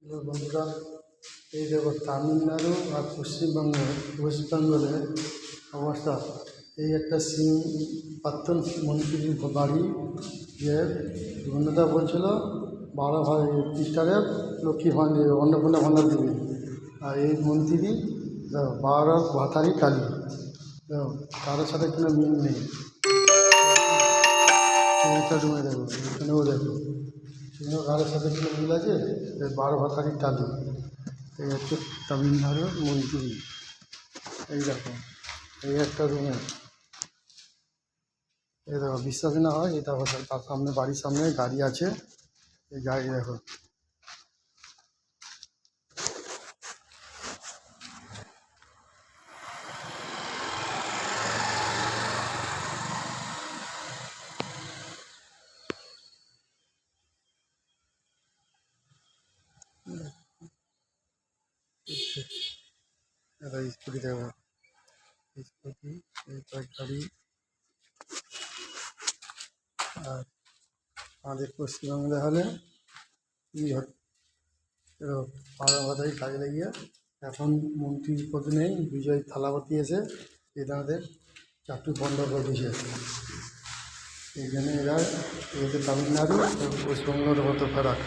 বন্ধুরা, এই দেখো তামিলনাড়ু আর ওয়েস্ট বেঙ্গলের অবস্থা। এই একটা প্রাক্তন মন্ত্রীর বাড়ি, যে ধন্যদা বলছিল 12 খ্রিস্টারে লক্ষ্মী ভাণ্ডার অন্নপূর্ণা ভাণ্ডার দেবে। আর এই মন্ত্রী 12 ভাতারি টালি, দেখো কারোর সাথে কোনো মিল নেই। একটা রুমে দেখো, এখানেও দেখো, সেখানেও কারোর সাথে কোনো মিল আছে? 12 ভাতারি টালি। এই হচ্ছে তামিলনাড়ুর মন্ত্রী। এই দেখো, এই একটা রুমে, এই দেখো, বিশ্বাস না হয় এটা দেখো, তার সামনে বাড়ির সামনে গাড়ি আছে, এই গাড়ি দেখো। এটা স্কুটি দেখো, স্কুটি, এই গাড়ি। আর আমাদের পশ্চিমবাংলা হলে কী হয়, ভাতারি কাজে লাগিয়ে এখন মন্ত্রী পদ নেই, বিজয় থালাপতি এসে এনাদের চাকরি বন্ধ করে দিয়েছে। এই জন্য এরা তামিলনাড়ু এবং পশ্চিমবঙ্গের মতো ফারাক।